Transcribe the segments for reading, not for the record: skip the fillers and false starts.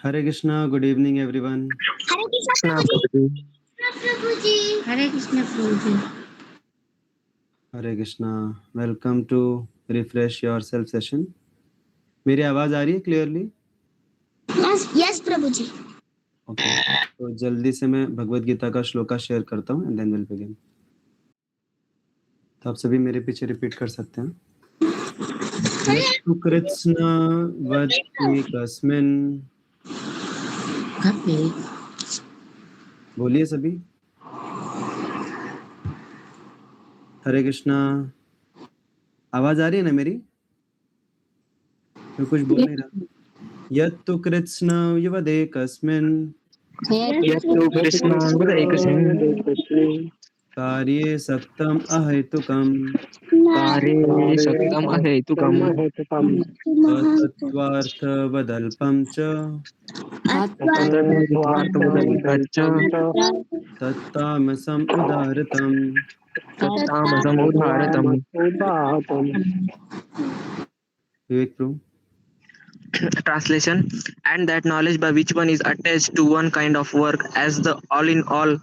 Hare Krishna, good evening everyone. हरे कृष्ण प्रभु जी। हरे कृष्ण प्रभु जी। Hare Krishna, welcome to refresh yourself session. मेरी आवाज आ रही है क्लियरली? यस प्रभु जी। ओके, तो जल्दी से मैं भगवत गीता का श्लोका शेयर करता हूँ एंड देन विल बिगिन। तो आप सभी मेरे पीछे रिपीट कर सकते हैं। यत्तु कृत्स्न वद एकस्मिन्, बोलिए सभी। हरे कृष्णा, आवाज आ रही है ना मेरी? मैं कुछ बोल नहीं रहा। यत्तु कृत्स्न वदेकस्मिन् यत्तु कृष्णाङ्गदेकस्मिन् कार्ये सक्तम् अहेतुकम् कार्ये सक्तम् अहेतुकम् अतत्त्वार्थवदल्पं च तत्त्वार्थवदल्पच्च तत्तामसम् उदाहृतम्। तत्तामसमुदाहृतम्। विवेक प्रभु। Translation: and that knowledge by which one is attached to one kind of work as the all in all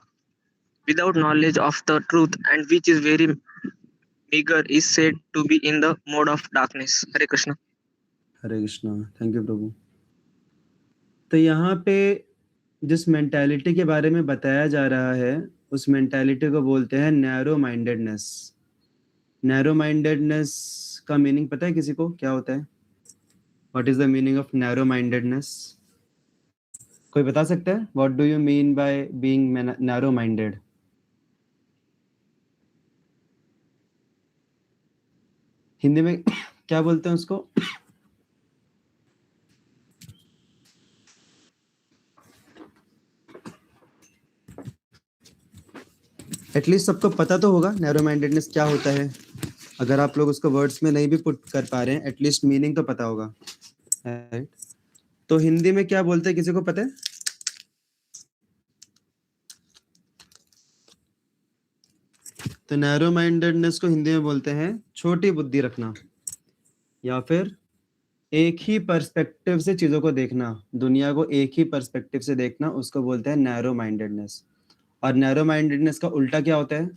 without knowledge of the truth and which is very meager is said to be in the mode of darkness. Hare Krishna. Hare Krishna, thank you प्रभु। तो यहाँ पे जिस mentality के बारे में बताया जा रहा है उस मेंटालिटी को बोलते हैं नैरो माइंडेडनेस। नैरो माइंडेडनेस का मीनिंग पता है किसी को क्या होता है? What is the meaning of narrow mindedness? कोई बता सकता है? What do you mean by being narrow minded? Hindi में क्या बोलते हैं उसको? एटलीस्ट सबको पता तो होगा नैरो माइंडेडनेस क्या होता है। अगर आप लोग उसको वर्ड्स में नहीं भी पुट कर पा रहे हैं एटलीस्ट मीनिंग तो पता होगा, राइट? तो हिंदी में क्या बोलते हैं, किसी को पता है? तो नैरो माइंडेडनेस को हिंदी में बोलते हैं छोटी बुद्धि रखना, या फिर एक ही पर्सपेक्टिव से चीजों को देखना, दुनिया को एक ही पर्सपेक्टिव से देखना, उसको बोलते हैं नैरो माइंडेडनेस। और नैरो माइंडेडनेस का उल्टा क्या होता है?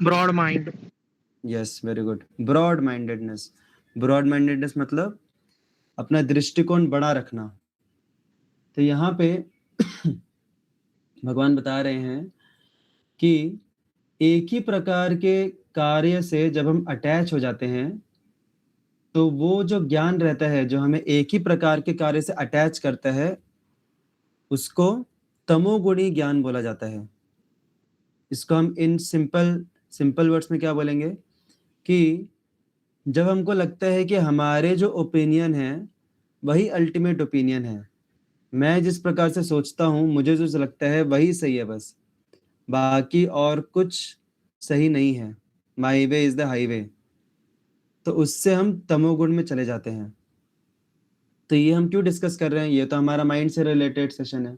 Broad mind. Yes, very good, broad mindedness. Broad mindedness मतलब अपना दृष्टिकोण बड़ा रखना। तो यहाँ पे भगवान बता रहे हैं कि एक ही प्रकार के कार्य से जब हम अटैच हो जाते हैं तो वो जो ज्ञान रहता है जो हमें एक ही प्रकार के कार्य से अटैच करता है उसको तमोगुणी ज्ञान बोला जाता है। इसको हम इन सिंपल वर्ड्स में क्या बोलेंगे कि जब हमको लगता है कि हमारे जो ओपिनियन है वही अल्टीमेट ओपिनियन है, मैं जिस प्रकार से सोचता हूँ मुझे जो लगता है वही सही है, बस बाकी और कुछ सही नहीं है, माई वे इज द हाईवे, तो उससे हम तमोगुण में चले जाते हैं। तो ये हम क्यों डिस्कस कर रहे हैं? ये तो हमारा माइंड से रिलेटेड सेशन है,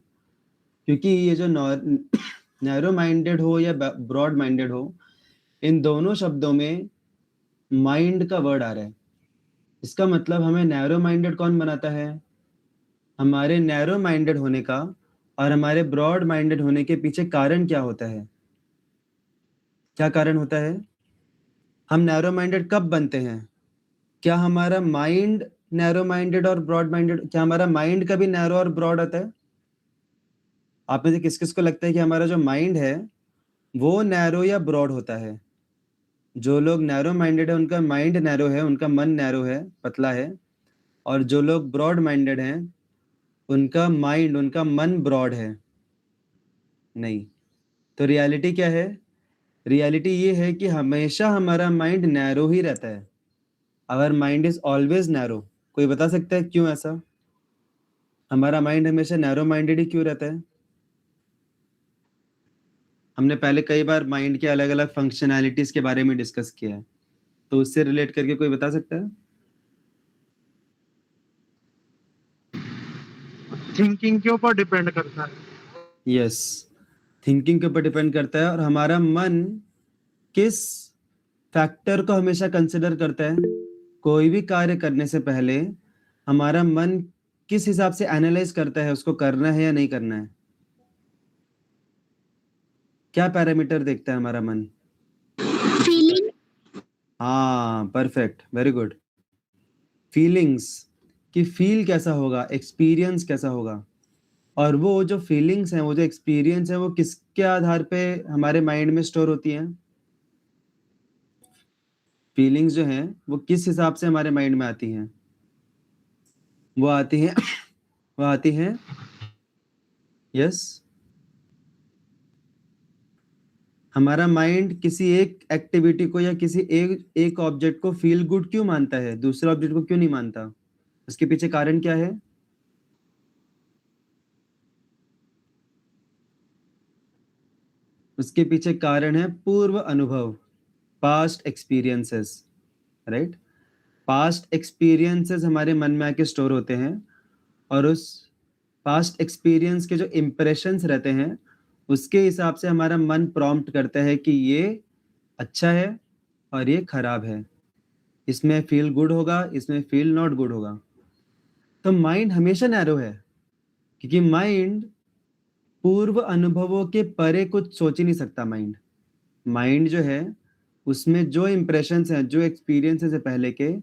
क्योंकि ये जो नैरो माइंडेड हो या ब्रॉड माइंडेड हो, इन दोनों शब्दों में माइंड का वर्ड आ रहा है। इसका मतलब हमें नैरो माइंडेड कौन बनाता है? हमारे नैरो माइंडेड होने का और हमारे ब्रॉड माइंडेड होने के पीछे कारण क्या होता है? क्या कारण होता है? हम नैरो माइंडेड कब बनते हैं? क्या हमारा माइंड नैरो माइंडेड और ब्रॉड माइंडेड, क्या हमारा माइंड कभी नैरो और ब्रॉड आता है? आप में से किस किस को लगता है कि हमारा जो माइंड है वो नैरो या ब्रॉड होता है? जो लोग नैरो माइंडेड है उनका माइंड नैरो है, उनका मन नैरो है, पतला है, और जो लोग ब्रॉड माइंडेड हैं उनका माइंड, उनका मन ब्रॉड है। नहीं, तो रियलिटी क्या है? रियलिटी ये है कि हमेशा हमारा माइंड नैरो ही रहता है। Our mind is always narrow. कोई बता सकता है क्यों ऐसा? हमारा माइंड हमेशा नैरो माइंडेड ही क्यों रहता है? हमने पहले कई बार माइंड के अलग अलग फंक्शनैलिटीज के बारे में डिस्कस किया है, तो उससे रिलेट करके कोई बता सकता है? थिंकिंग के ऊपर डिपेंड करता है। यस, थिंकिंग के ऊपर डिपेंड करता है। और हमारा मन किस फैक्टर को हमेशा कंसिडर करता है? कोई भी कार्य करने से पहले हमारा मन किस हिसाब से एनालाइज करता है उसको करना है या नहीं करना है? क्या पैरामीटर देखता है हमारा मन? फीलिंग। हाँ, परफेक्ट, वेरी गुड। फीलिंग्स, कि फील कैसा होगा, एक्सपीरियंस कैसा होगा, और वो जो फीलिंग्स हैं, वो जो एक्सपीरियंस है, वो किसके आधार पे हमारे माइंड में स्टोर होती हैं? फीलिंग्स जो हैं वो किस हिसाब से हमारे माइंड में आती हैं? वो आती हैं वो आती हैं, यस, हमारा माइंड किसी एक एक्टिविटी को या किसी एक ऑब्जेक्ट को फील गुड क्यों मानता है, दूसरे ऑब्जेक्ट को क्यों नहीं मानता? उसके पीछे कारण क्या है? उसके पीछे कारण है पूर्व अनुभव, past experiences, right? Past experiences हमारे मन में आके स्टोर होते हैं, और उस पास्ट एक्सपीरियंस के जो इम्प्रेशंस रहते हैं उसके हिसाब से हमारा मन प्रॉम्प्ट करता है कि ये अच्छा है और ये खराब है, इसमें फील गुड होगा, इसमें फील नॉट गुड होगा। तो माइंड हमेशा नैरो है, क्योंकि माइंड पूर्व अनुभवों के परे कुछ सोच ही नहीं सकता। माइंड जो है उसमें जो इम्प्रेशंस हैं, जो एक्सपीरियंसेस है पहले के,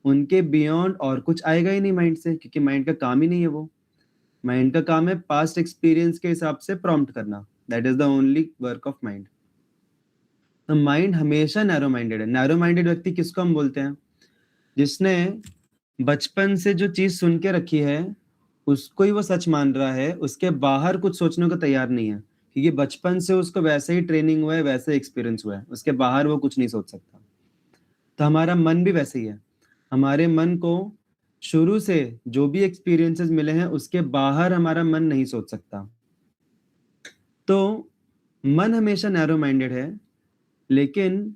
उनके बियॉन्ड और कुछ आएगा ही नहीं माइंड से, क्योंकि माइंड का काम ही नहीं है वो। माइंड का काम है पास्ट एक्सपीरियंस के हिसाब से प्रॉम्प्ट करना, that is the only work of mind. तो माइंड हमेशा नैरो माइंडेड है। नैरो माइंडेड व्यक्ति किसको हम बोलते हैं? जिसने बचपन से जो चीज सुन के रखी है उसको ही वो सच मान रहा है, उसके बाहर कुछ सोचने को तैयार नहीं है, क्योंकि बचपन से उसको वैसे ही ट्रेनिंग हुआ है, वैसे एक्सपीरियंस हुआ है, उसके बाहर वो कुछ नहीं सोच सकता। तो हमारा मन भी वैसे ही है। हमारे मन को शुरू से जो भी एक्सपीरियंसेस मिले हैं उसके बाहर हमारा मन नहीं सोच सकता। तो मन हमेशा नैरो माइंडेड है, लेकिन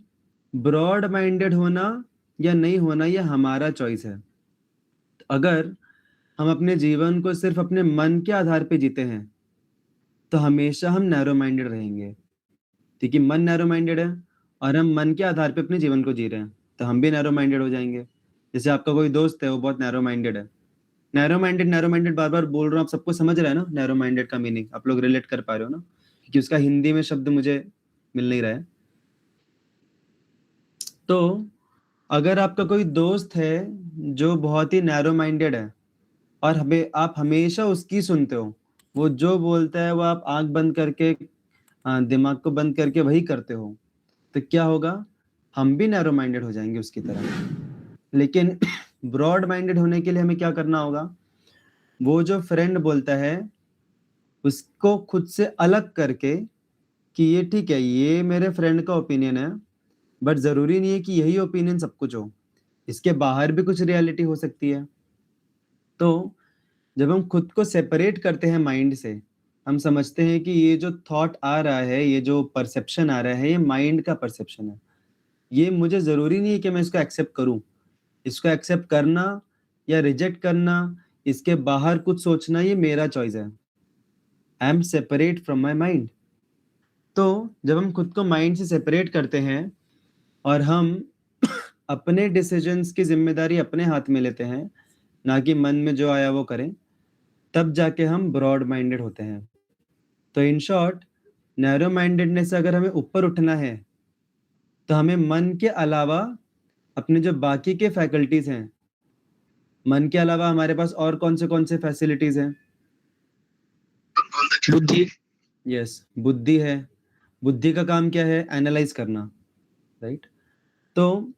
ब्रॉड माइंडेड होना या नहीं होना ये हमारा चॉइस है। अगर हम अपने जीवन को सिर्फ अपने मन के आधार पे जीते हैं तो हमेशा हम नैरो माइंडेड रहेंगे, क्योंकि मन नैरो माइंडेड है और हम मन के आधार पे अपने जीवन को जी रहे हैं, तो हम भी नैरो माइंडेड हो जाएंगे। जैसे आपका कोई दोस्त है, वो बहुत नैरो माइंडेड है, नैरो माइंडेड बार बार बोल रहा हूँ, आप सबको समझ रहा है ना नैरो माइंडेड का मीनिंग? आप लोग रिलेट कर पा रहे हो ना? क्योंकि उसका हिंदी में शब्द मुझे मिल नहीं रहा है। तो अगर आपका कोई दोस्त है जो बहुत ही नैरो माइंडेड है और आप हमेशा उसकी सुनते हो, वो जो बोलता है वो आप आंख बंद करके, दिमाग को बंद करके वही करते हो, तो क्या होगा? हम भी नैरो माइंडेड हो जाएंगे उसकी तरह। लेकिन ब्रॉड माइंडेड होने के लिए हमें क्या करना होगा? वो जो फ्रेंड बोलता है उसको खुद से अलग करके, कि ये ठीक है, ये मेरे फ्रेंड का ओपिनियन है, बट जरूरी नहीं है कि यही ओपिनियन सब कुछ हो, इसके बाहर भी कुछ रियलिटी हो सकती है। तो जब हम खुद को सेपरेट करते हैं माइंड से, हम समझते हैं कि ये जो थॉट आ रहा है, ये जो परसेप्शन आ रहा है, ये माइंड का परसेप्शन है, ये मुझे जरूरी नहीं है कि मैं इसको एक्सेप्ट करूं। इसको एक्सेप्ट करना या रिजेक्ट करना, इसके बाहर कुछ सोचना, ये मेरा चॉइस है। I am separate from my mind. तो जब हम खुद को माइंड से सेपरेट करते हैं और हम अपने डिसीजंस की जिम्मेदारी अपने हाथ में लेते हैं, ना कि मन में जो आया वो करें, तब जाके हम ब्रॉड माइंडेड होते हैं। तो इन शॉर्ट, नैरो माइंडेडनेस से अगर हमें ऊपर उठना है तो हमें मन के अलावा अपने जो बाकी के फैकल्टीज हैं, मन के अलावा हमारे पास और कौन से फैसिलिटीज हैं? बुद्धि। यस, बुद्धि है। बुद्धि का काम क्या है? एनालाइज करना, राइट? तो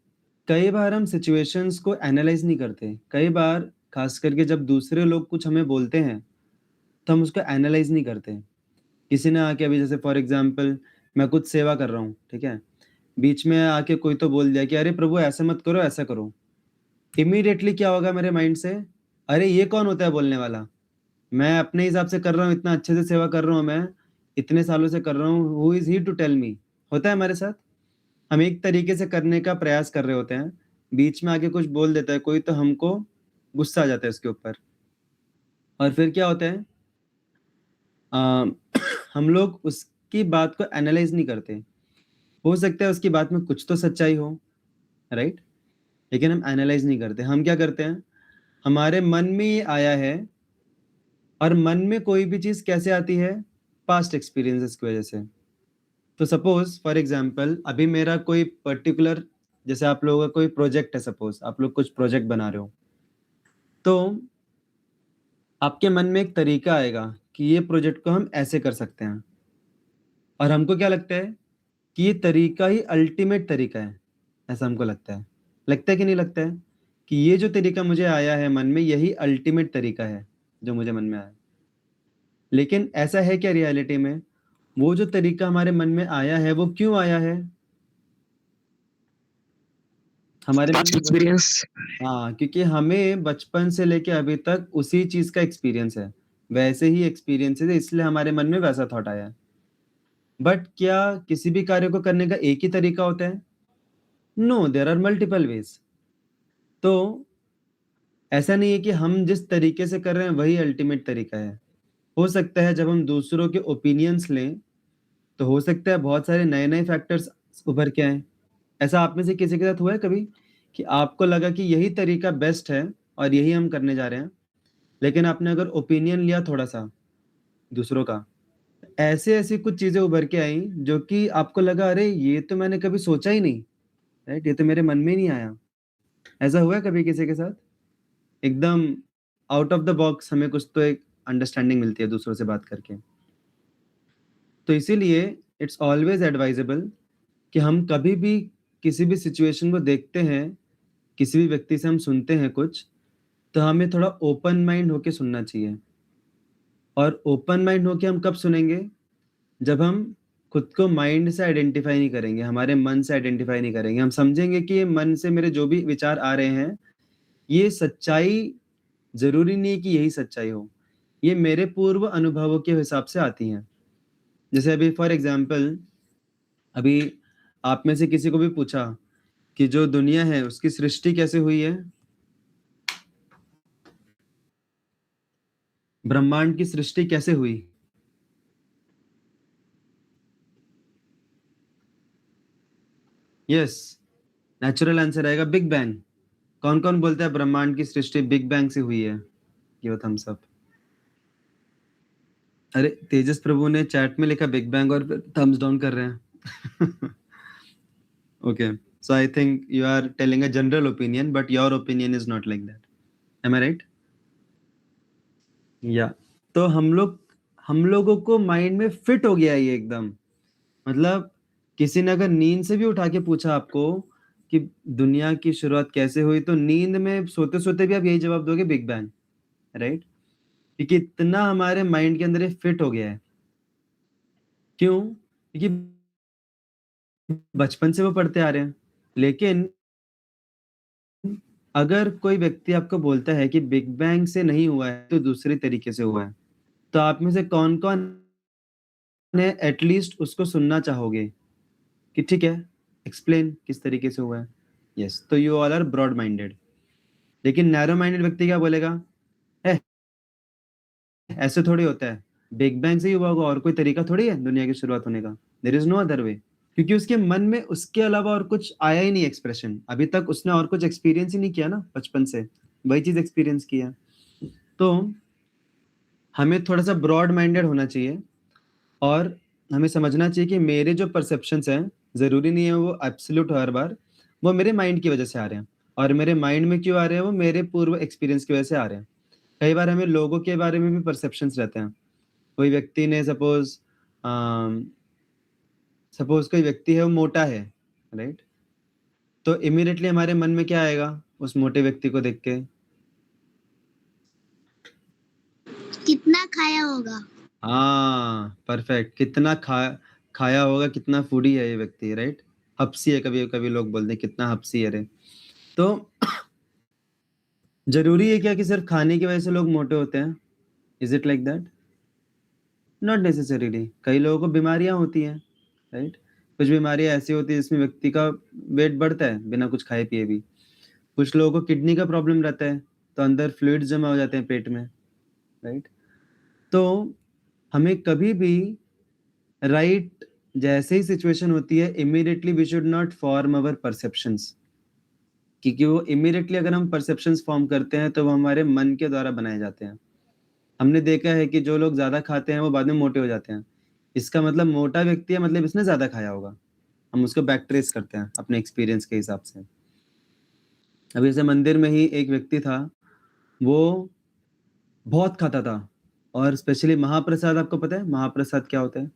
कई बार हम सिचुएशंस को एनालाइज नहीं करते। कई बार खास करके जब दूसरे लोग कुछ हमें बोलते हैं तो हम उसको एनालाइज नहीं करते। किसी ने आके, अभी जैसे फॉर एग्जांपल मैं कुछ सेवा कर रहा हूँ, ठीक है, बीच में आके कोई तो बोल दिया कि अरे प्रभु ऐसा मत करो, ऐसा करो। इमीडिएटली क्या होगा मेरे माइंड से? अरे ये कौन होता है बोलने वाला? मैं अपने हिसाब से कर रहा हूँ, इतना अच्छे से सेवा कर रहा हूँ, मैं इतने सालों से कर रहा हूँ, who is he to tell me? होता है हमारे साथ। हम एक तरीके से करने का प्रयास कर रहे होते हैं, बीच में आके कुछ बोल देता है कोई, तो हमको गुस्सा आ जाता है उसके ऊपर, और फिर क्या होता है? हम लोग उसकी बात को एनालाइज नहीं करते। हो सकता है उसकी बात में कुछ तो सच्चाई हो, राइट, लेकिन हम एनालाइज नहीं करते। हम क्या करते हैं? हमारे मन में ये आया है, और मन में कोई भी चीज कैसे आती है? पास्ट एक्सपीरियंसेस की वजह से। तो सपोज फॉर एग्जांपल अभी मेरा कोई पर्टिकुलर, जैसे आप लोगों का कोई प्रोजेक्ट है, सपोज आप लोग कुछ प्रोजेक्ट बना रहे हो, तो आपके मन में एक तरीका आएगा कि ये प्रोजेक्ट को हम ऐसे कर सकते हैं, और हमको क्या लगता है कि ये तरीका ही अल्टीमेट तरीका है। ऐसा हमको लगता है कि नहीं लगता है कि ये जो तरीका मुझे आया है मन में, यही अल्टीमेट तरीका है जो मुझे मन में आया। लेकिन ऐसा है क्या रियलिटी में? वो जो तरीका हमारे मन में आया है, वो क्यों आया है हमारे मन Past में? experience. हाँ, क्योंकि हमें बचपन से लेके अभी तक उसी चीज का एक्सपीरियंस है, वैसे ही एक्सपीरियंस है, इसलिए हमारे मन में वैसा थॉट आया है। बट क्या किसी भी कार्य को करने का एक ही तरीका होता है? No, there are multiple ways. तो ऐसा नहीं है कि हम जिस तरीके से कर रहे हैं वही अल्टीमेट तरीका है। हो सकता है जब हम दूसरों के ओपिनियंस लें, तो हो सकता है बहुत सारे नए-नए फैक्टर्स उभर के आएँ। ऐसा आप में से किसी के साथ हुआ है कभी कि आपको लगा कि यही तरीका बेस्ट है और यही हम करने जा रहे हैं, लेकिन आपने अगर ओपिनियन लिया थोड़ा-सा दूसरों का, ऐसी-ऐसी कुछ चीज़ें उभर के आईं जो कि आपको लगा, अरे! ये तो मैंने कभी सोचा ही नहीं, राइट? ये तो मेरे मन में ही नहीं आया। ऐसा हुआ है कभी किसी के साथ? एकदम आउट ऑफ द बॉक्स हमें कुछ तो एक अंडरस्टैंडिंग मिलती है दूसरों से बात करके। तो इसीलिए इट्स ऑलवेज़ एडवाइजेबल कि हम कभी भी किसी भी सिचुएशन को देखते हैं, किसी भी व्यक्ति से हम सुनते हैं कुछ, तो हमें थोड़ा ओपन माइंड होके सुनना चाहिए। और ओपन माइंड होके हम कब सुनेंगे? जब हम खुद को माइंड से आइडेंटिफ़ाई नहीं करेंगे, हमारे मन से आइडेंटिफ़ाई नहीं करेंगे। हम समझेंगे कि ये मन से मेरे जो भी विचार आ रहे हैं, ये सच्चाई ज़रूरी नहीं है कि यही सच्चाई हो। ये मेरे पूर्व अनुभवों के हिसाब से आती हैं। जैसे अभी फॉर एग्ज़ाम्पल, अभी आप में से किसी को भी पूछा कि जो दुनिया है उसकी सृष्टि कैसे हुई है? ब्रह्मांड की सृष्टि कैसे हुई? यस, नेचुरल आंसर आएगा बिग बैंग। कौन-कौन बोलता है ब्रह्मांड की सृष्टि बिग बैंग से हुई है? ये थम्स अप। अरे तेजस प्रभु ने चैट में लिखा बिग बैंग और फिर थम्स डाउन कर रहे हैं। Okay, so I think you are telling a general opinion, but your opinion is not like that. Am I right? या तो हम लोगों को माइंड में फिट हो गया है ये एकदम। मतलब किसी ने अगर नींद से भी उठा के पूछा आपको कि दुनिया की शुरुआत कैसे हुई, तो नींद में सोते-सोते भी आप यही जवाब दोगे बिग बैंग, राइट? क्योंकि इतना हमारे माइंड के अंदर ये फिट हो गया है। क्यों? क्योंकि बचपन से वो पढ़ते आ रहे हैं। लेकिन अगर कोई व्यक्ति आपको बोलता है कि बिग बैंग से नहीं हुआ है, तो दूसरे तरीके से हुआ है, तो आप में से कौन-कौन ने एटलीस्ट उसको सुनना चाहोगे कि ठीक है, एक्सप्लेन किस तरीके से हुआ है? यस, तो you all are broad minded. लेकिन नैरो माइंडेड व्यक्ति क्या बोलेगा? "एह! ऐसे थोड़ी होता है। बिग बैंग से ही हुआ होगा, और कोई तरीका थोड़ी है दुनिया की शुरुआत होने का। There is no other way." क्योंकि उसके मन में उसके अलावा और कुछ आया ही नहीं एक्सप्रेशन। अभी तक उसने और कुछ एक्सपीरियंस ही नहीं किया ना बचपन से, वही चीज़ एक्सपीरियंस किया। तो हमें थोड़ा-सा ब्रॉड माइंडेड होना चाहिए, और हमें समझना चाहिए कि मेरे जो परसेप्शंस हैं, ज़रूरी नहीं है वो एब्सोल्यूट हो हर बार, वो मेरे माइंड की वजह से आ रहे हैं, और मेरे माइंड में क्यों आ रहे हैं, वो मेरे पूर्व एक्सपीरियंस की वजह से आ रहे हैं। कई बार हमें लोगों के बारे में भी परसेप्शंस रहते हैं। कोई व्यक्ति ने सपोज़ कोई व्यक्ति है वो मोटा है, राइट? तो इमीडिएटली हमारे मन में क्या आएगा उस मोटे व्यक्ति को देख के? कितना खाया होगा? हाँ, परफेक्ट। कितना खाया होगा, कितना फूडी है ये व्यक्ति, राइट? हब्सी है, कभी-कभी लोग बोलते हैं कितना हब्सी है रे। तो ज़रूरी है क्या कि सिर्फ़ खाने की वजह से लोग मोटे होते हैं? Is it like that? Not necessarily. कई लोगों को बीमारियाँ होती हैं, राइट? कुछ बीमारियाँ ऐसी होती हैं जिसमें व्यक्ति का वेट बढ़ता है बिना कुछ खाए-पिए भी। कुछ लोगों को किडनी का प्रॉब्लम रहता है, तो अंदर फ्लूइड्स जमा हो जाते हैं पेट में, राइट? तो हमें कभी भी राइट जैसे ही सिचुएशन होती है, immediately we should not form our perceptions. क्योंकि वो इमीडिएटली अगर हम परसेप्शंस फॉर्म करते हैं तो वो हमारे मन के द्वारा बनाए जाते हैं। हमने देखा है कि जो लोग ज़्यादा खाते हैं वो बाद में मोटे हो जाते हैं। इसका मतलब मोटा व्यक्ति है, मतलब इसने ज़्यादा खाया होगा। हम उसको बैक ट्रेस करते हैं अपने एक्सपीरियंस के हिसाब से। अब जैसे मंदिर में ही एक व्यक्ति था, वो बहुत खाता था और स्पेशली महाप्रसाद, आपको पता है महाप्रसाद क्या होता है?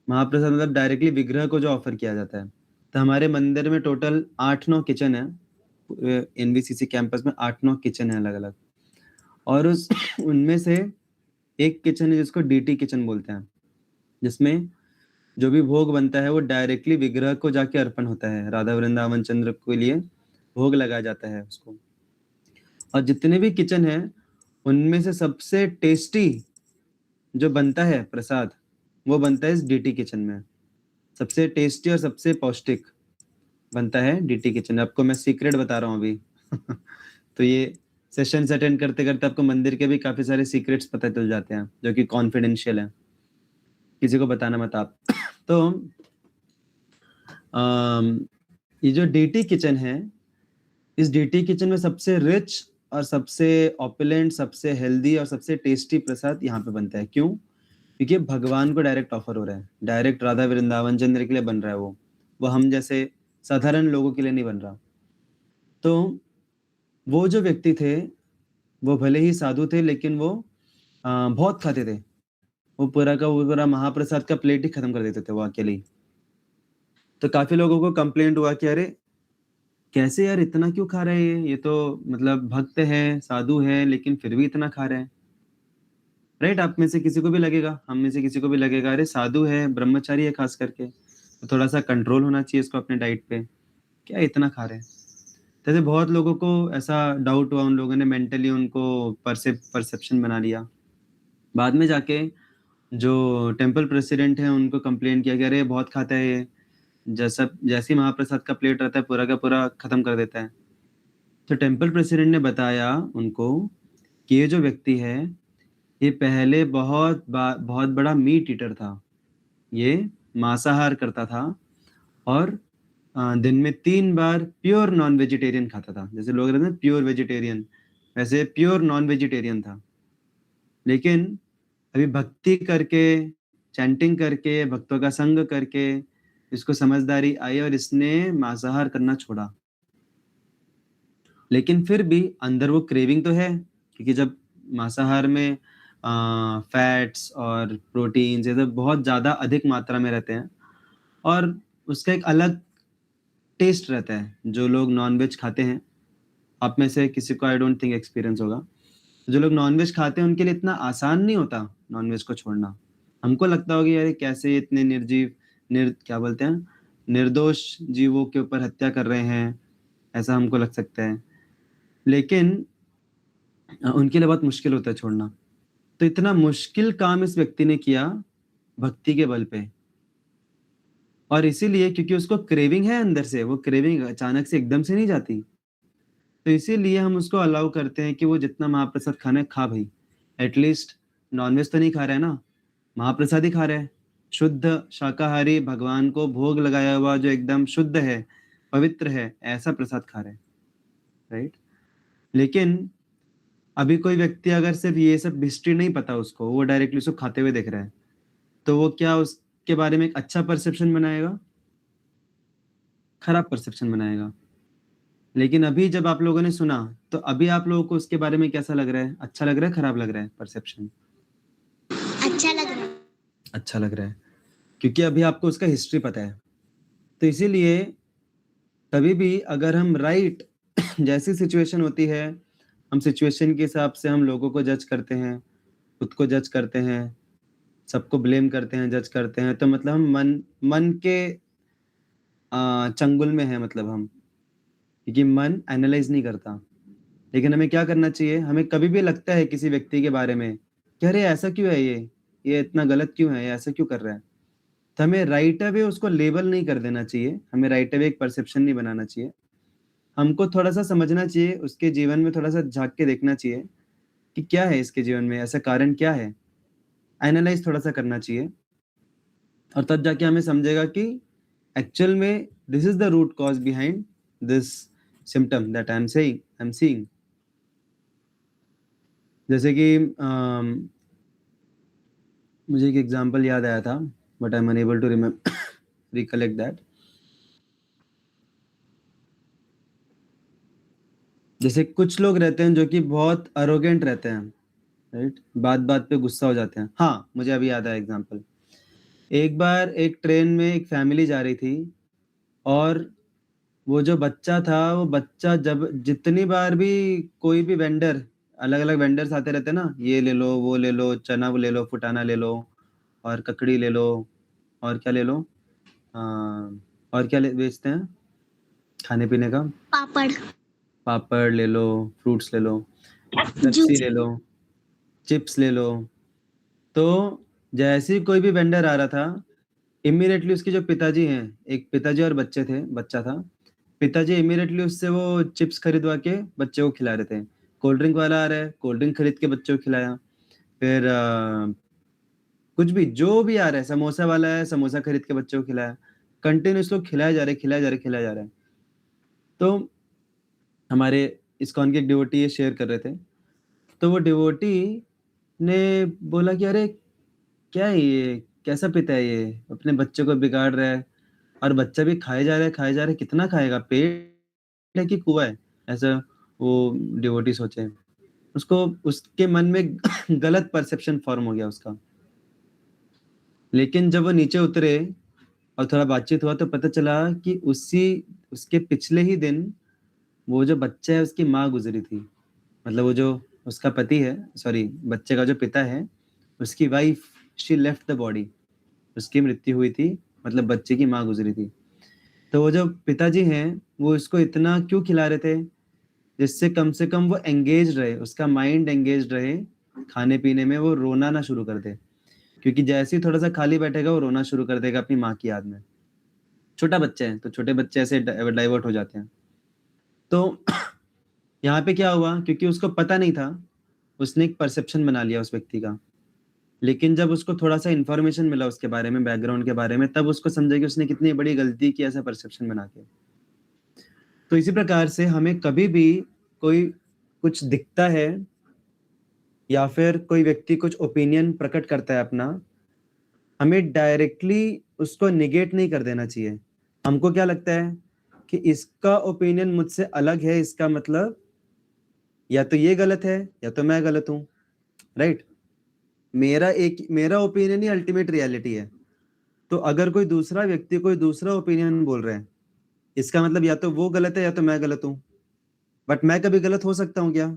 महाप्रसाद मतलब डायरेक्टली विग्रह को जो ऑफर किया जाता है। तो हमारे मंदिर में टोटल 8-9 किचन है। एनवीसीसी कैंपस में 8-9 किचन है अलग-अलग, और उस उनमें से एक किचन है जिसको डीटी किचन बोलते हैं, जिसमें जो भी भोग बनता है वो डायरेक्टली विग्रह को जाके अर्पण होता है। राधा वृंदावन चंद्र के लिए भोग लगाया जाता है उसको। और जितने भी किचन हैं उनमें से सबसे टेस्टी जो बनता है प्रसाद, वो बनता है इस डीटी किचन में। सबसे टेस्टी और सबसे पौष्टिक बनता है डीटी किचन। आपको मैं सीक्रेट बता रहा हूँ अभी। तो ये सेशंस अटेंड करते करते आपको मंदिर के भी काफी सारे सीक्रेट्स पता चल जाते हैं जो कि कॉन्फिडेंशियल है, किसी को बताना मत आप। तो ये जो डीटी किचन है, इस डीटी किचन में सबसे रिच और सबसे ऑपुलेंट, सबसे हेल्दी और सबसे टेस्टी प्रसाद यहाँ पे बनता है। क्यों? क्योंकि भगवान को डायरेक्ट ऑफर हो रहा है, डायरेक्ट राधा वृंदावन चंद्र के लिए बन रहा है वो हम जैसे साधारण लोगों के लिए नहीं बन रहा। तो वो जो व्यक्ति थे, वो भले ही साधु थे, लेकिन वो बहुत खाते थे। वो पूरा महाप्रसाद का प्लेट ही खत्म कर देते थे वो अकेले ही। तो काफी लोगों को कंप्लेंट हुआ कि अरे कैसे यार, इतना क्यों खा रहे हैं ये तो मतलब भक्त है, साधु है, लेकिन फिर भी इतना खा रहे हैं। राइट? आप में से किसी को भी लगेगा, हम में से किसी को भी लगेगा, अरे साधु है, ब्रह्मचारी है खास करके, तो थोड़ा सा कंट्रोल होना चाहिए इसको अपने डाइट पे, क्या इतना खा रहे हैं। जैसे बहुत लोगों को ऐसा डाउट हुआ, उन लोगों ने मेंटली उनको परसेप्शन बना लिया। बाद में जाके जो टेम्पल प्रेसिडेंट है उनको कंप्लेन किया कि अरे बहुत खाता है ये, जैसे ही महाप्रसाद का प्लेट रहता है पूरा का पूरा खत्म कर देता है। तो टेम्पल प्रेसिडेंट ने बताया उनको कि ये जो व्यक्ति है, ये पहले बहुत बड़ा मीट ईटर था। ये मांसाहार करता था और दिन में 3 बार प्योर नॉन वेजिटेरियन खाता था। जैसे लोग रहते हैं प्योर वेजिटेरियन, वैसे प्योर नॉन वेजिटेरियन था। लेकिन अभी भक्ति करके, चैंटिंग करके, भक्तों का संग करके इसको समझदारी आई और इसने मांसाहार करना छोड़ा। लेकिन फिर भी अंदर वो क्रेविंग तो है, क्योंकि जब मांसाहार में फैट्स और प्रोटीन्स ये सब बहुत ज़्यादा अधिक मात्रा में रहते हैं और उसका एक अलग टेस्ट रहता है। जो लोग नॉनवेज खाते हैं, आप में से किसी को आई डोंट थिंक एक्सपीरियंस होगा, जो लोग नॉनवेज खाते हैं उनके लिए इतना आसान नहीं होता नॉनवेज को छोड़ना। हमको लगता होगा यार कैसे इतने क्या बोलते हैं, निर्दोष जीवों के ऊपर हत्या कर रहे हैं, ऐसा हमको लग सकता है। लेकिन उनके लिए बहुत मुश्किल होता है छोड़ना। तो इतना मुश्किल काम इस व्यक्ति ने किया भक्ति के बल पे, और इसीलिए क्योंकि उसको क्रेविंग है अंदर से, वो क्रेविंग अचानक से एकदम से नहीं जाती, तो इसीलिए हम उसको अलाउ करते हैं कि वो जितना महाप्रसाद खाना है खा भाई। एटलीस्ट नॉनवेज तो नहीं खा रहा है ना, महाप्रसाद ही खा रहा है। शुद्ध शाकाहारी, भगवान को भोग लगाया हुआ जो एकदम शुद्ध है, पवित्र है, ऐसा प्रसाद खा रहे हैं। राइट? लेकिन अभी कोई व्यक्ति अगर सिर्फ ये सब हिस्ट्री नहीं पता उसको, वो डायरेक्टली उसको खाते हुए देख रहा है, तो वो क्या उसके बारे में एक अच्छा परसेप्शन बनाएगा? खराब परसेप्शन बनाएगा। लेकिन अभी जब आप लोगों ने सुना, तो अभी आप लोगों को उसके बारे में कैसा लग रहा है? अच्छा लग रहा है, खराब लग रहा है परसेप्शन? अच्छा लग रहा है। अच्छा लग रहा है, क्योंकि अभी आपको उसका हिस्ट्री पता है। तो इसीलिए कभी भी अगर हम राइट जैसी सिचुएशन होती है, हम सिचुएशन के हिसाब से हम लोगों को जज करते हैं, खुद को जज करते हैं, सबको ब्लेम करते हैं, जज करते हैं, तो मतलब हम मन के चंगुल में है, मतलब हम, क्योंकि मन एनालाइज नहीं करता। लेकिन हमें क्या करना चाहिए? हमें कभी भी लगता है किसी व्यक्ति के बारे में कि अरे ऐसा क्यों है, ये इतना गलत क्यों है, ये ऐसा क्यों कर रहा है, तो हमें राइट अवे उसको लेबल नहीं कर देना चाहिए, हमें राइट अवे एक परसेप्शन नहीं बनाना चाहिए। हमको थोड़ा सा समझना चाहिए, उसके जीवन में थोड़ा सा झांक के देखना चाहिए कि क्या है इसके जीवन में, ऐसा कारण क्या है, एनालाइज थोड़ा सा करना चाहिए, और तब जाके हमें समझेगा कि एक्चुअल में this is the root cause behind this symptom that I'm seeing. जैसे कि मुझे एक एग्जांपल याद आया था, but I'm unable to recollect that. जैसे कुछ लोग रहते हैं जो कि बहुत अरोगेंट रहते हैं, राइट? बात-बात पे गुस्सा हो जाते हैं। हाँ, मुझे अभी याद आया एग्जांपल। एक बार एक ट्रेन में एक फैमिली जा रही थी और वो जो बच्चा था, वो बच्चा जब जितनी बार भी कोई भी वेंडर, अलग-अलग वेंडर्स आते रहते हैं ना, ये ले लो, चना वो ले लो, फुटाना ले लो और ककड़ी ले लो और क्या ले लो? और क्या बेचते हैं खाने-पीने का? पापड़ ले लो, फ्रूट्स ले लो, पेप्सी ले लो, चिप्स ले लो। तो जैसे ही कोई भी वेंडर आ रहा था, इमीडिएटली उसके जो पिताजी हैं, एक पिताजी और बच्चा था। पिताजी इमीडिएटली उससे वो चिप्स खरीदवा के बच्चे को खिला रहे थे। कोल्ड ड्रिंक वाला आ रहा है, कोल्ड ड्रिंक खरीद के बच्चे को खिलाया। फिर कुछ भी जो भी आ रहा है, समोसा वाला है, समोसा खरीद के बच्चे को खिलाया। कंटिन्यूअस लोग खिलाए जा रहे हैं। तो हमारे इस्कॉन के एक डिवोटी ये शेयर कर रहे थे। तो वो डिवोटी ने बोला कि अरे क्या है ये? कैसा पिता है ये? अपने बच्चे को बिगाड़ रहा है और बच्चा भी खाए जा रहा है, कितना खाएगा? पेट है कि कुआँ है? ऐसा वो डिवोटी सोचे। उसको उसके मन में गलत परसेप्शन फॉर्म हो गया उसका। लेकिन जब वो नीचे उतरे और थोड़ा बातचीत हुआ तो पता चला कि उसके पिछले ही दिन वो जो बच्चा है उसकी माँ गुजरी थी। मतलब वो जो उसका पति है, सॉरी बच्चे का जो पिता है, उसकी wife she left the body, उसकी मृत्यु हुई थी, मतलब बच्चे की माँ गुजरी थी। तो वो जो पिताजी हैं वो इसको इतना क्यों खिला रहे थे, जिससे कम से कम वो एंगेज रहे, उसका माइंड एंगेज रहे खाने पीने में, वो रोना ना शुरू कर दे। क्योंकि जैसे ही थोड़ा सा खाली बैठेगा वो रोना शुरू कर देगा अपनी माँ की याद में। छोटा बच्चा है तो छोटे बच्चे ऐसे डाइवर्ट हो जाते हैं। तो यहाँ पे क्या हुआ, क्योंकि उसको पता नहीं था, उसने एक परसेप्शन बना लिया उस व्यक्ति का। लेकिन जब उसको थोड़ा सा इन्फॉर्मेशन मिला उसके बारे में, बैकग्राउंड के बारे में, तब उसको समझा कि उसने कितनी बड़ी गलती की ऐसा परसेप्शन बना के। तो इसी प्रकार से हमें कभी भी कोई कुछ दिखता है या फिर कोई व्यक्ति कुछ ओपिनियन प्रकट करता है अपना, हमें डायरेक्टली उसको निगेट नहीं कर देना चाहिए। हमको क्या लगता है कि इसका ओपिनियन मुझसे अलग है, इसका मतलब या तो ये गलत है या तो मैं गलत हूँ, राइट? मेरा ओपिनियन ही अल्टीमेट रियलिटी है। तो अगर कोई दूसरा व्यक्ति कोई दूसरा ओपिनियन बोल रहा है, इसका मतलब या तो वो गलत है या तो मैं गलत हूँ। बट मैं कभी गलत हो सकता हूँ क्या?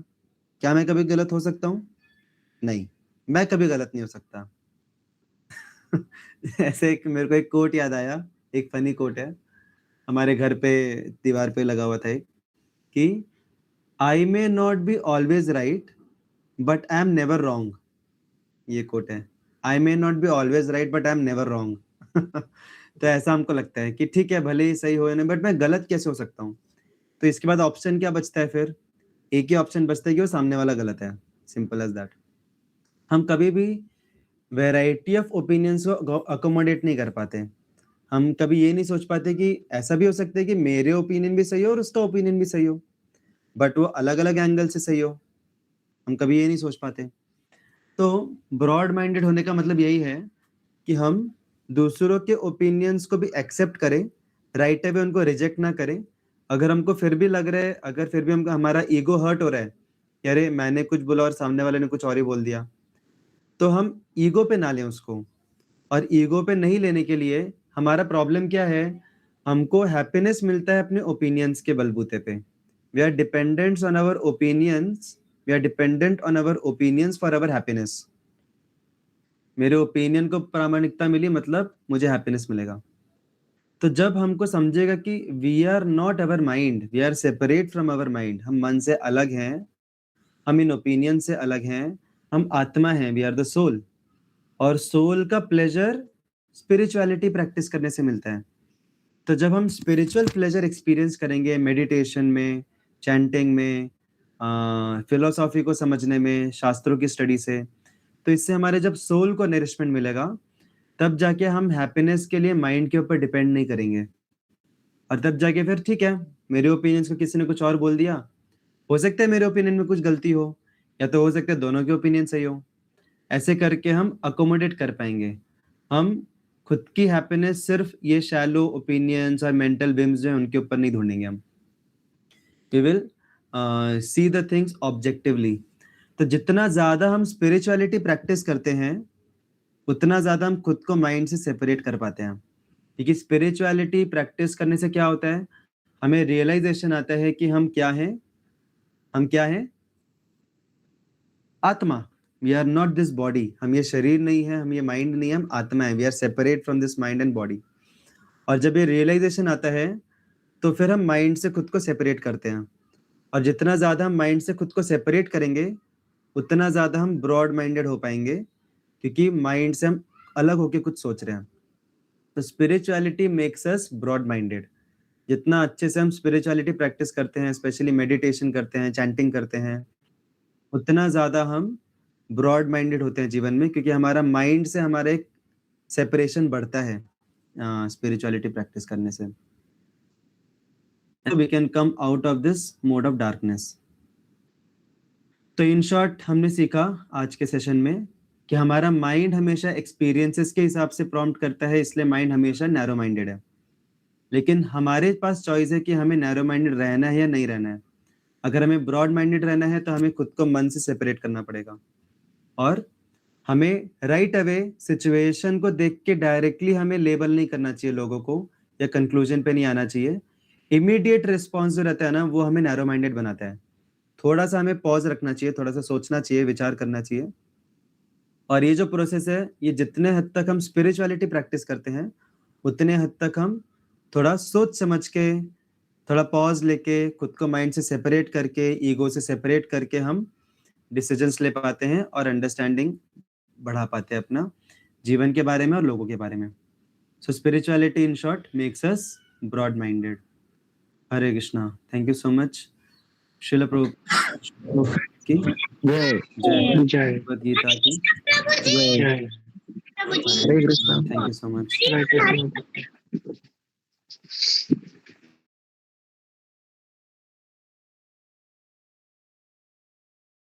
क्या मैं कभी गलत हो सकता हूँ? नहीं, मैं कभी गलत नहीं हो सकता। ऐसे एक मेरे को एक कोट याद आया, एक फनी कोट है, हमारे घर पे दीवार पे लगा हुआ था एक, कि I may not be always right but I am never wrong. ये कोट है, I may not be always right but I am never wrong. तो ऐसा हमको लगता है कि ठीक है, भले ही सही हो या नहीं, बट मैं गलत कैसे हो सकता हूँ? तो इसके बाद ऑप्शन क्या बचता है फिर? एक ही ऑप्शन बचता है कि वो सामने वाला गलत है, सिंपल एज दैट। हम कभी भी वैरायटी ऑफ ओपिनियंस को अकोमोडेट नहीं कर पाते। हम कभी ये नहीं सोच पाते कि ऐसा भी हो सकता है कि मेरे ओपिनियन भी सही हो और उसका ओपिनियन भी सही हो, बट वो अलग-अलग एंगल से सही हो। हम कभी ये नहीं सोच पाते। तो ब्रॉड माइंडेड होने का मतलब यही है कि हम दूसरों के ओपिनियंस को भी एक्सेप्ट करें, राइट अवे उनको रिजेक्ट ना करें। अगर हमको फिर भी लग रहा है, अगर फिर भी हमको हमारा ईगो हर्ट हो रहा है कि अरे मैंने कुछ बोला और सामने वाले ने कुछ और ही बोल दिया, तो हम ईगो पे ना लें उसको। और ईगो पे नहीं लेने के लिए हमारा प्रॉब्लम क्या है, हमको हैप्पीनेस मिलता है अपने ओपिनियंस के बलबूते पे। We are dependent on our opinions, we are dependent on our opinions for our happiness. मेरे ओपिनियन को प्रामाणिकता मिली मतलब मुझे हैप्पीनेस मिलेगा। तो जब हमको समझेगा कि we are not our mind, we are separate from our mind, हम मन से अलग हैं, हम इन ओपिनियन से अलग हैं, हम आत्मा हैं, वी आर द सोल। और सोल का प्लेजर स्पिरिचुअलिटी प्रैक्टिस करने से मिलता है। तो जब हम स्पिरिचुअल प्लेजर एक्सपीरियंस करेंगे मेडिटेशन में, चैंटिंग में, फिलोसॉफी को समझने में, शास्त्रों की स्टडी से, तो इससे हमारे जब सोल को नरिशमेंट मिलेगा, तब जाके हम हैप्पीनेस के लिए माइंड के ऊपर डिपेंड नहीं करेंगे। और तब जाके फिर ठीक है, मेरे ओपिनियंस को किसी ने कुछ और बोल दिया, हो सकता है मेरे ओपिनियन में कुछ गलती हो, या तो हो सकता है दोनों के ओपिनियन सही हो। ऐसे करके हम अकोमोडेट कर पाएंगे। हम खुद की हैप्पीनेस सिर्फ ये शैलो ओपिनियंस और मेंटल विम्स जो है उनके ऊपर नहीं ढूंढेंगे हम। We will see the things objectively. तो जितना ज्यादा हम स्पिरिचुअलिटी प्रैक्टिस करते हैं, उतना ज्यादा हम खुद को माइंड से सेपरेट कर पाते हैं। क्योंकि स्पिरिचुअलिटी प्रैक्टिस करने से क्या होता है, हमें रियलाइजेशन आता है कि हम क्या हैं। हम क्या हैं? आत्मा। We are not this body. हम ये शरीर नहीं है, हम ये माइंड नहीं है, हम आत्मा है। We are separate from this mind and body. और जब ये रियलाइजेशन आता है तो फिर हम माइंड से खुद को सेपरेट करते हैं। और जितना ज्यादा हम माइंड से खुद को सेपरेट करेंगे, उतना ज्यादा हम ब्रॉड माइंडेड हो पाएंगे, क्योंकि माइंड से हम अलग होके कुछ सोच रहे हैं। तो spirituality makes us broad minded. जितना अच्छे से हम स्पिरिचुअलिटी प्रैक्टिस करते हैं, स्पेशली मेडिटेशन करते हैं, चैंटिंग करते हैं, उतना ज्यादा हम ब्रॉड माइंडेड होते हैं जीवन में, क्योंकि हमारा माइंड से हमारा एक सेपरेशन बढ़ता है स्पिरिचुअलिटी प्रैक्टिस करने से। We can come out of this mode of darkness. तो इन शॉर्ट हमने सीखा आज के सेशन में कि हमारा माइंड हमेशा एक्सपीरियंसेस के हिसाब से प्रॉम्प्ट करता है, इसलिए माइंड हमेशा नैरो माइंडेड है। लेकिन हमारे पास चॉइस है कि हमें नैरो माइंडेड रहना है या नहीं रहना है। अगर हमें ब्रॉड माइंडेड रहना है तो हमें खुद को मन से सेपरेट करना पड़ेगा, और हमें राइट अवे सिचुएशन को देख के डायरेक्टली हमें लेबल नहीं करना चाहिए लोगों को, या कंक्लूजन पे नहीं आना चाहिए। इमीडिएट रिस्पॉन्स जो रहता है ना, वो हमें नैरो माइंडेड बनाता है। थोड़ा सा हमें पॉज रखना चाहिए, थोड़ा सा सोचना चाहिए, विचार करना चाहिए। और ये जो प्रोसेस है, ये जितने हद तक हम स्पिरिचुअलिटी प्रैक्टिस करते हैं, उतने हद तक हम थोड़ा सोच समझ के, थोड़ा पॉज लेके, खुद को माइंड से सेपरेट करके, ईगो से सेपरेट करके हम डिसीजंस ले पाते हैं और अंडरस्टैंडिंग बढ़ा पाते हैं अपना जीवन के बारे में और लोगों के बारे में। So spirituality in short makes us broad minded. Hare Krishna. Thank you so much. Srila Prabhupada की जय जय। जय भगवद गीता की प्रभु जी जय। प्रभु जी Hare Krishna. Thank you so much. Hare Krishna.